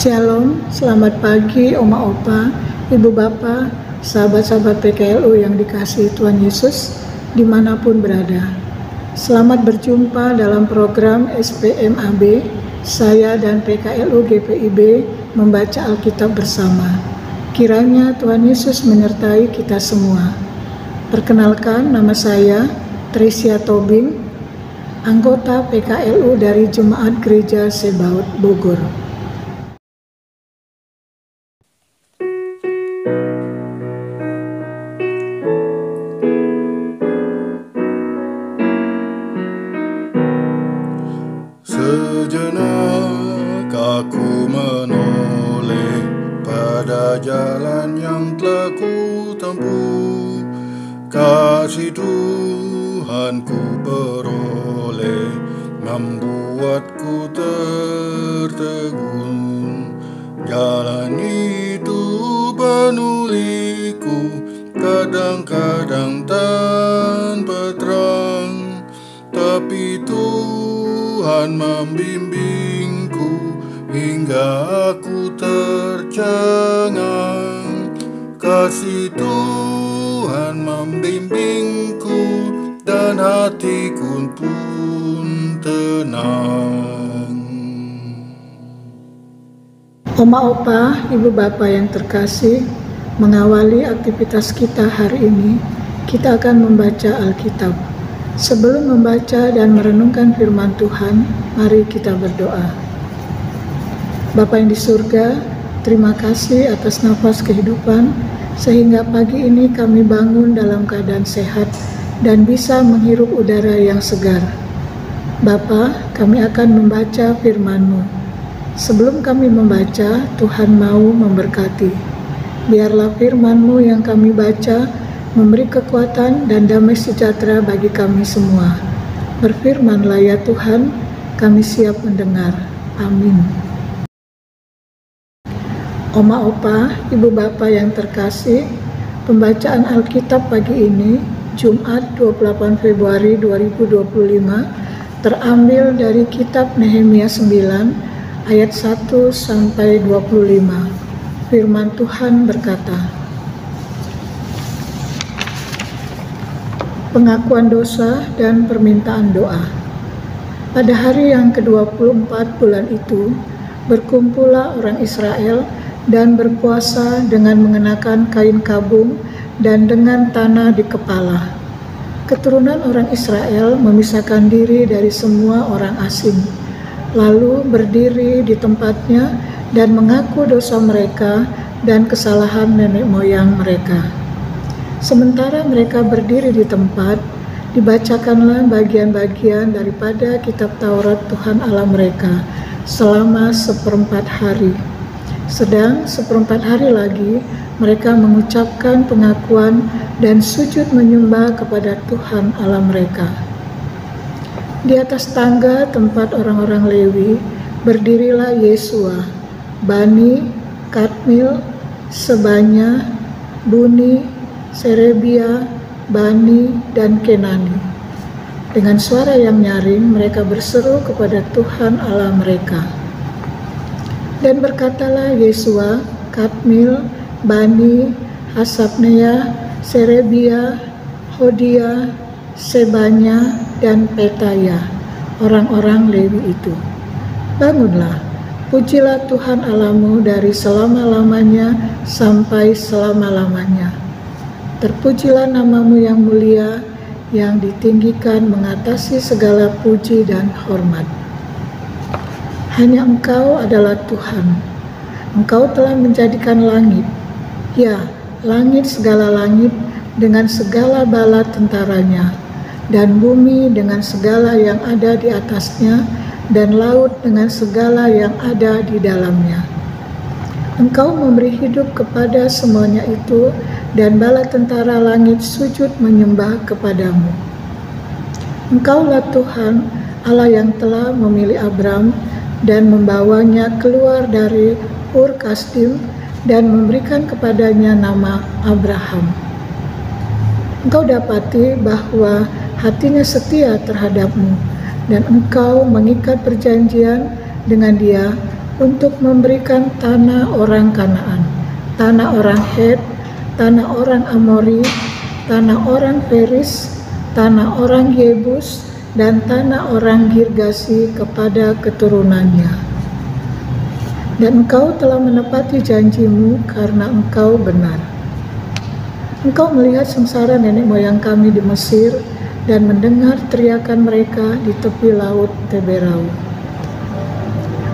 Shalom, selamat pagi Oma Opa, Ibu Bapak, sahabat-sahabat PKLU yang dikasihi Tuhan Yesus dimanapun berada. Selamat berjumpa dalam program SPMAB, saya dan PKLU GPIB membaca Alkitab bersama. Kiranya Tuhan Yesus menyertai kita semua. Perkenalkan, nama saya Tricia Tobing, anggota PKLU dari Jemaat Gereja Sebaot Bogor. Sejenak aku menoleh pada jalan yang telah ku tempuh. Kasih Tuhan ku peroleh, membuatku tertegun. Jalan itu penuh liku, kadang-kadang tanpa terang, tapi Tuhan membimbingku hingga aku tercengang. Kasih Tuhan membimbingku dan hatiku pun tenang. Oma Opa, Ibu Bapak yang terkasih, mengawali aktivitas kita hari ini, kita akan membaca Alkitab. Sebelum membaca dan merenungkan firman Tuhan, mari kita berdoa. Bapa yang di surga, terima kasih atas nafas kehidupan, sehingga pagi ini kami bangun dalam keadaan sehat dan bisa menghirup udara yang segar. Bapa, kami akan membaca firman-Mu. Sebelum kami membaca, Tuhan mau memberkati. Biarlah firman-Mu yang kami baca memberi kekuatan dan damai sejahtera bagi kami semua. Berfirmanlah ya Tuhan, kami siap mendengar. Amin. Oma Opa, Ibu Bapak yang terkasih, pembacaan Alkitab pagi ini, Jumat 28 Februari 2025, terambil dari kitab Nehemia 9 ayat 1 sampai 25. Firman Tuhan berkata, pengakuan dosa dan permintaan doa. Pada hari yang ke-24 bulan itu, berkumpullah orang Israel dan berpuasa dengan mengenakan kain kabung dan dengan tanah di kepala. Keturunan orang Israel memisahkan diri dari semua orang asing, lalu berdiri di tempatnya dan mengaku dosa mereka dan kesalahan nenek moyang mereka. Sementara mereka berdiri di tempat, dibacakanlah bagian-bagian daripada kitab Taurat Tuhan Allah mereka selama 1/4 hari. Sedang 1/4 hari lagi, mereka mengucapkan pengakuan dan sujud menyembah kepada Tuhan Allah mereka. Di atas tangga tempat orang-orang Lewi, berdirilah Yesua, Bani, Kadmiel, Sebanya, Buni, Serebia, Bani, dan Kenani. Dengan suara yang nyaring, mereka berseru kepada Tuhan Allah mereka. Dan berkatalah Yesua, Kadmiel, Bani, Hasabnea, Serebia, Hodia, Sebanya, dan Petaya, orang-orang Lewi itu. Bangunlah, pujilah Tuhan Allahmu dari selama-lamanya sampai selama-lamanya. Terpujilah namamu yang mulia, yang ditinggikan mengatasi segala puji dan hormat. Hanya Engkau adalah Tuhan. Engkau telah menjadikan langit, ya, langit segala langit dengan segala bala tentaranya, dan bumi dengan segala yang ada di atasnya, dan laut dengan segala yang ada di dalamnya. Engkau memberi hidup kepada semuanya itu, dan bala tentara langit sujud menyembah kepadamu. Engkaulah Tuhan, Allah yang telah memilih Abram dan membawanya keluar dari Ur Kasdim dan memberikan kepadanya nama Abraham. Engkau dapati bahwa hatinya setia terhadapmu, dan engkau mengikat perjanjian dengan dia untuk memberikan tanah orang Kanaan, tanah orang Het, tanah orang Amori, tanah orang Feris, tanah orang Yebus, dan tanah orang Girgasi kepada keturunannya. Dan engkau telah menepati janjimu karena engkau benar. Engkau melihat sengsara nenek moyang kami di Mesir dan mendengar teriakan mereka di tepi laut Teberau.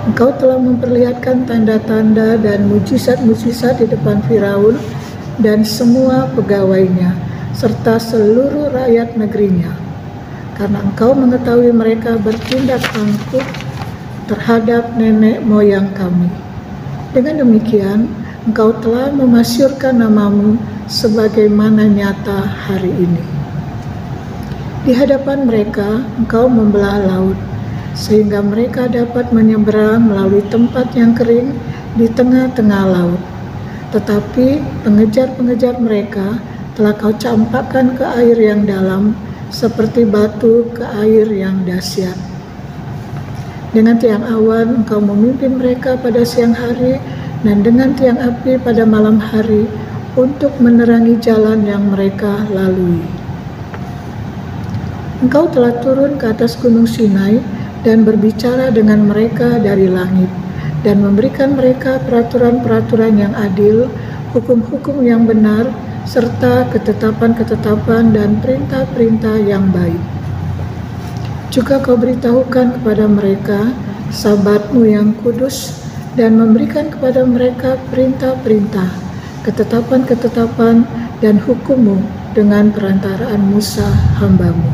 Engkau telah memperlihatkan tanda-tanda dan mujizat-mujizat di depan Firaun dan semua pegawainya, serta seluruh rakyat negerinya, karena engkau mengetahui mereka bertindak angkuh terhadap nenek moyang kami. Dengan demikian, engkau telah memasyurkan namamu sebagaimana nyata hari ini. Di hadapan mereka, engkau membelah laut, sehingga mereka dapat menyeberang melalui tempat yang kering di tengah-tengah laut. Tetapi pengejar-pengejar mereka telah kau campakkan ke air yang dalam, seperti batu ke air yang dahsyat. Dengan tiang awan engkau memimpin mereka pada siang hari, dan dengan tiang api pada malam hari, untuk menerangi jalan yang mereka lalui. Engkau telah turun ke atas gunung Sinai dan berbicara dengan mereka dari langit, dan memberikan mereka peraturan-peraturan yang adil, hukum-hukum yang benar, serta ketetapan-ketetapan dan perintah-perintah yang baik. Juga kau beritahukan kepada mereka Sabatmu yang kudus, dan memberikan kepada mereka perintah-perintah, ketetapan-ketetapan, dan hukum-Mu dengan perantaraan Musa hamba-Mu.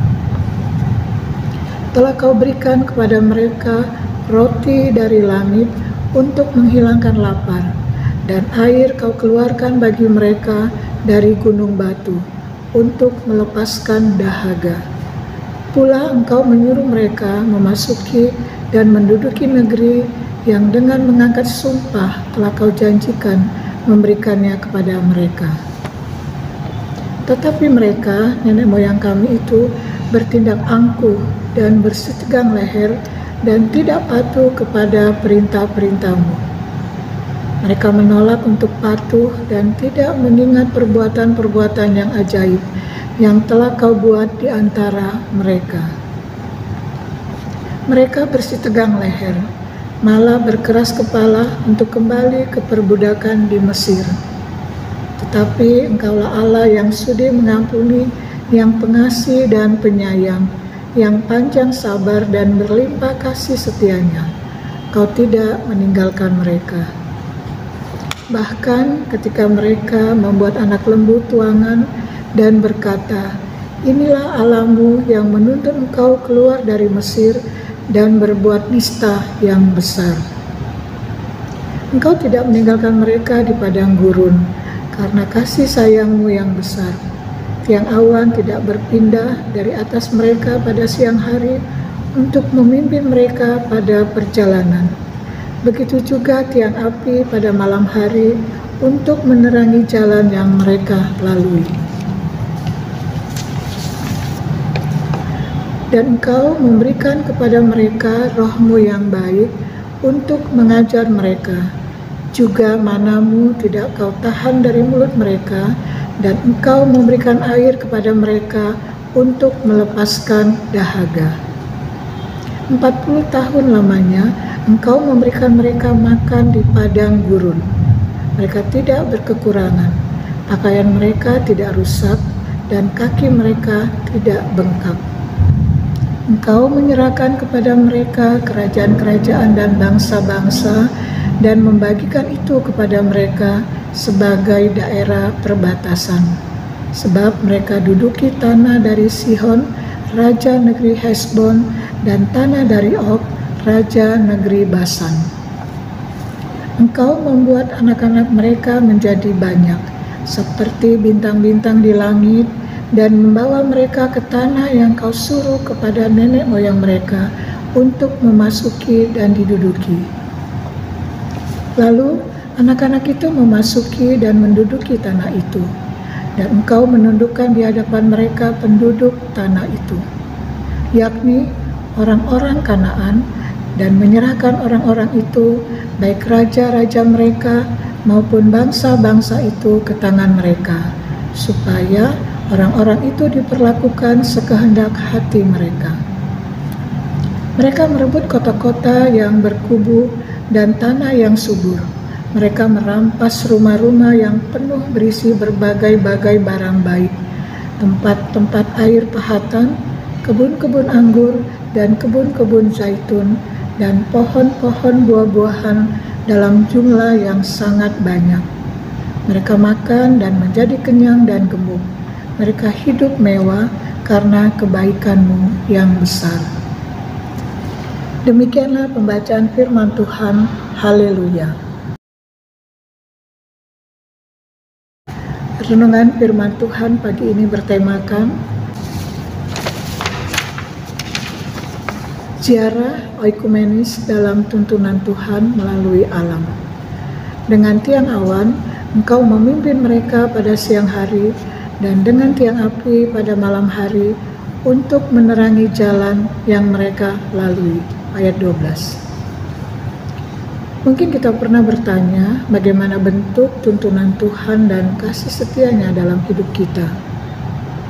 Telah kau berikan kepada mereka roti dari langit untuk menghilangkan lapar, dan air kau keluarkan bagi mereka dari gunung batu untuk melepaskan dahaga. Pula engkau menyuruh mereka memasuki dan menduduki negeri yang dengan mengangkat sumpah telah kau janjikan memberikannya kepada mereka. Tetapi mereka, nenek moyang kami itu, bertindak angkuh dan bersitegang leher dan tidak patuh kepada perintah-perintah-Mu. Mereka menolak untuk patuh dan tidak mengingat perbuatan-perbuatan yang ajaib yang telah kau buat di antara mereka. Mereka bersitegang leher, malah berkeras kepala untuk kembali ke perbudakan di Mesir. Tetapi Engkaulah Allah yang sudi mengampuni, yang pengasih dan penyayang, yang panjang sabar dan berlimpah kasih setianya. Kau tidak meninggalkan mereka. Bahkan ketika mereka membuat anak lembu tuangan dan berkata, "Inilah Allahmu yang menuntun engkau keluar dari Mesir dan berbuat nista yang besar." Engkau tidak meninggalkan mereka di padang gurun karena kasih sayang-Mu yang besar. Tiang awan tidak berpindah dari atas mereka pada siang hari untuk memimpin mereka pada perjalanan. Begitu juga tiang api pada malam hari untuk menerangi jalan yang mereka lalui. Dan Engkau memberikan kepada mereka Roh-Mu yang baik untuk mengajar mereka. Juga mana-Mu tidak Kau tahan dari mulut mereka, dan Engkau memberikan air kepada mereka untuk melepaskan dahaga. 40 tahun lamanya Engkau memberikan mereka makan di padang gurun. Mereka tidak berkekurangan, pakaian mereka tidak rusak, dan kaki mereka tidak bengkak. Engkau menyerahkan kepada mereka kerajaan-kerajaan dan bangsa-bangsa, dan membagikan itu kepada mereka sebagai daerah perbatasan. Sebab mereka duduki tanah dari Sihon, raja negeri Hesbon, dan tanah dari Og, raja negeri Basan. Engkau membuat anak-anak mereka menjadi banyak, seperti bintang-bintang di langit, dan membawa mereka ke tanah yang Kau suruh kepada nenek moyang mereka untuk memasuki dan diduduki. Lalu anak-anak itu memasuki dan menduduki tanah itu, dan Engkau menundukkan di hadapan mereka penduduk tanah itu, yakni orang-orang Kanaan, dan menyerahkan orang-orang itu, baik raja-raja mereka maupun bangsa-bangsa itu ke tangan mereka, supaya orang-orang itu diperlakukan sekehendak hati mereka. Mereka merebut kota-kota yang berkubu dan tanah yang subur. Mereka merampas rumah-rumah yang penuh berisi berbagai-bagai barang baik, tempat-tempat air pahatan, kebun-kebun anggur dan kebun-kebun zaitun, dan pohon-pohon buah-buahan dalam jumlah yang sangat banyak. Mereka makan dan menjadi kenyang dan gemuk. Mereka hidup mewah karena kebaikan-Mu yang besar. Demikianlah pembacaan firman Tuhan. Haleluya. Renungan firman Tuhan pagi ini bertemakan ziarah oikumenis dalam tuntunan Tuhan melalui alam. Dengan tiang awan, Engkau memimpin mereka pada siang hari, dan dengan tiang api pada malam hari, untuk menerangi jalan yang mereka lalui. Ayat 12. Mungkin kita pernah bertanya bagaimana bentuk tuntunan Tuhan dan kasih setianya dalam hidup kita.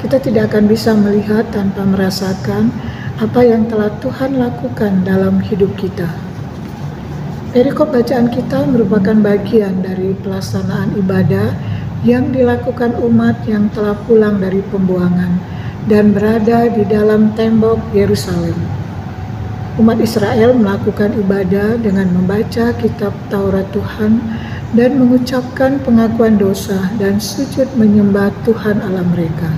Kita tidak akan bisa melihat tanpa merasakan apa yang telah Tuhan lakukan dalam hidup kita. Perikop bacaan kita merupakan bagian dari pelaksanaan ibadah yang dilakukan umat yang telah pulang dari pembuangan dan berada di dalam tembok Yerusalem. Umat Israel melakukan ibadah dengan membaca kitab Taurat Tuhan dan mengucapkan pengakuan dosa dan sujud menyembah Tuhan Allah mereka.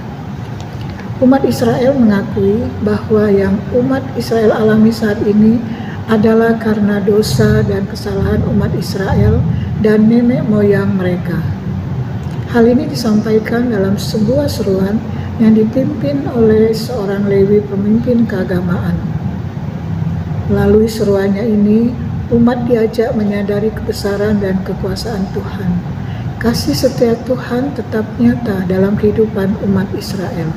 Umat Israel mengakui bahwa yang umat Israel alami saat ini adalah karena dosa dan kesalahan umat Israel dan nenek moyang mereka. Hal ini disampaikan dalam sebuah seruan yang dipimpin oleh seorang Lewi pemimpin keagamaan. Melalui seruannya ini, umat diajak menyadari kebesaran dan kekuasaan Tuhan. Kasih setia Tuhan tetap nyata dalam kehidupan umat Israel.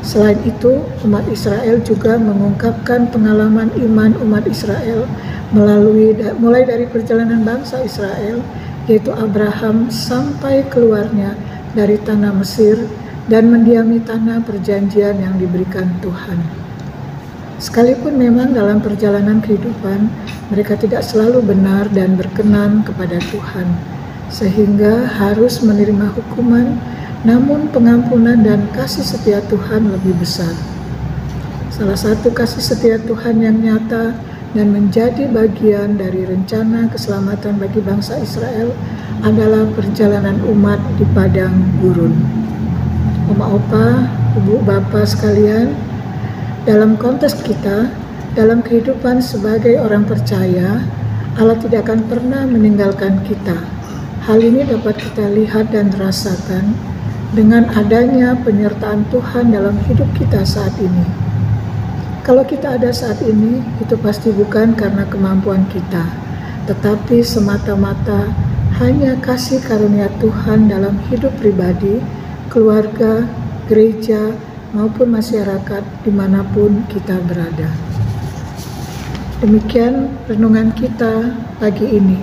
Selain itu, umat Israel juga mengungkapkan pengalaman iman umat Israel mulai dari perjalanan bangsa Israel, yaitu Abraham sampai keluarnya dari tanah Mesir dan mendiami tanah perjanjian yang diberikan Tuhan. Sekalipun memang dalam perjalanan kehidupan mereka tidak selalu benar dan berkenan kepada Tuhan, sehingga harus menerima hukuman, namun pengampunan dan kasih setia Tuhan lebih besar. Salah satu kasih setia Tuhan yang nyata dan menjadi bagian dari rencana keselamatan bagi bangsa Israel adalah perjalanan umat di padang gurun. Oma opa, ibu bapa sekalian, dalam konteks kita, dalam kehidupan sebagai orang percaya, Allah tidak akan pernah meninggalkan kita. Hal ini dapat kita lihat dan rasakan dengan adanya penyertaan Tuhan dalam hidup kita saat ini. Kalau kita ada saat ini, itu pasti bukan karena kemampuan kita, tetapi semata-mata hanya kasih karunia Tuhan dalam hidup pribadi, keluarga, gereja, maupun masyarakat dimanapun kita berada. Demikian renungan kita pagi ini.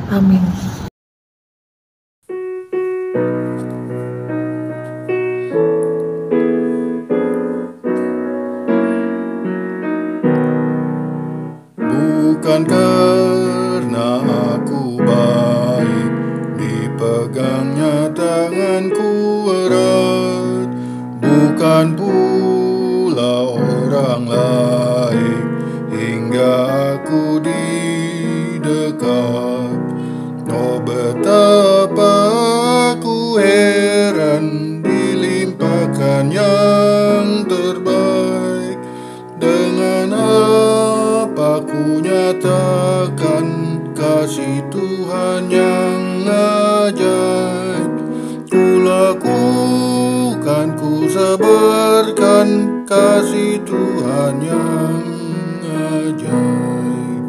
Amin. Bukan karena aku baik, dipegangnya tanganku erat, bukan pula orang lain, hingga aku didekat. Oh betapa aku heran, dilimpahkan yang terbaik. Dengan apa ku nyatakan kasih Tuhan yang ajaib. Ku lakukan, ku sebarkan kasih Tuhan yang ajaib.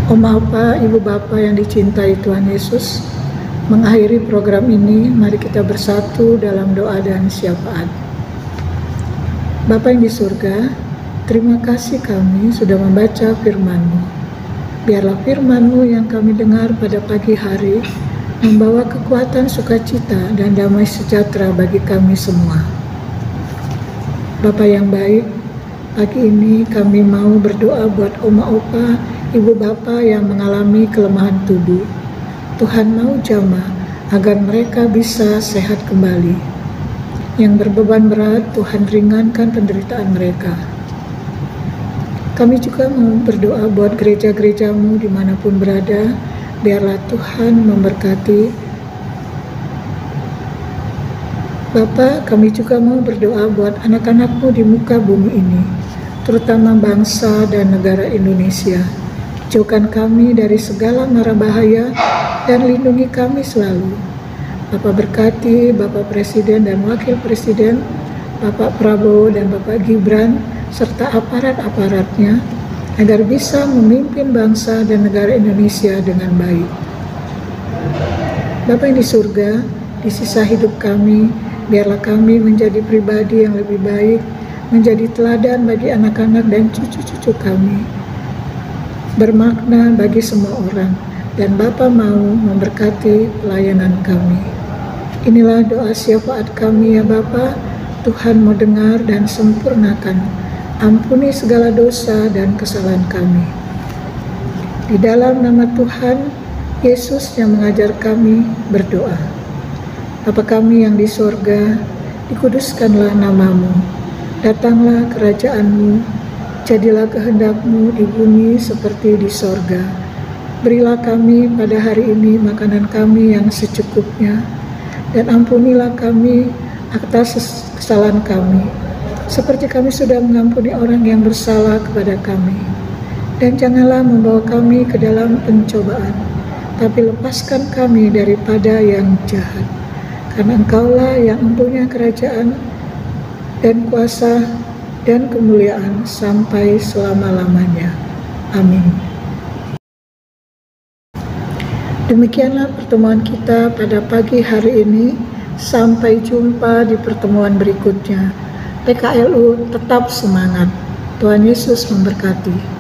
Oma opa, ibu bapa yang dicintai Tuhan Yesus, Mengakhiri program ini, mari kita bersatu dalam doa dan syafaat. Bapa yang di surga, terima kasih kami sudah membaca firman-Mu. Biarlah firman-Mu yang kami dengar pada pagi hari membawa kekuatan sukacita dan damai sejahtera bagi kami semua. Bapa yang baik, pagi ini kami mau berdoa buat oma opa, ibu bapa yang mengalami kelemahan tubuh. Tuhan mau jamah agar mereka bisa sehat kembali. Yang berbeban berat, Tuhan ringankan penderitaan mereka. Kami juga mau berdoa buat gereja-gereja-Mu dimanapun berada, biarlah Tuhan memberkati. Bapa, kami juga mau berdoa buat anak-anak-Mu di muka bumi ini, terutama bangsa dan negara Indonesia. Jauhkan kami dari segala mara bahaya dan lindungi kami selalu. Bapak berkati Bapak Presiden dan Wakil Presiden, Bapak Prabowo dan Bapak Gibran, serta aparat-aparatnya, agar bisa memimpin bangsa dan negara Indonesia dengan baik. Bapa yang di surga, di sisa hidup kami, biarlah kami menjadi pribadi yang lebih baik, menjadi teladan bagi anak-anak dan cucu-cucu kami, bermakna bagi semua orang, dan Bapa mau memberkati pelayanan kami. Inilah doa syafaat kami ya Bapa. Tuhan mau dengar dan sempurnakan. Ampuni segala dosa dan kesalahan kami. Di dalam nama Tuhan Yesus yang mengajar kami berdoa. Bapa kami yang di sorga, dikuduskanlah nama-Mu. Datanglah kerajaan-Mu. Jadilah kehendak-Mu di bumi seperti di sorga. Berilah kami pada hari ini makanan kami yang secukupnya, dan ampunilah kami atas kesalahan kami, seperti kami sudah mengampuni orang yang bersalah kepada kami. Dan janganlah membawa kami ke dalam pencobaan, tapi lepaskan kami daripada yang jahat. Karena Engkaulah yang mempunyai kerajaan dan kuasa dan kemuliaan sampai selama-lamanya. Amin. Demikianlah pertemuan kita pada pagi hari ini. Sampai jumpa di pertemuan berikutnya. PKLU tetap semangat. Tuhan Yesus memberkati.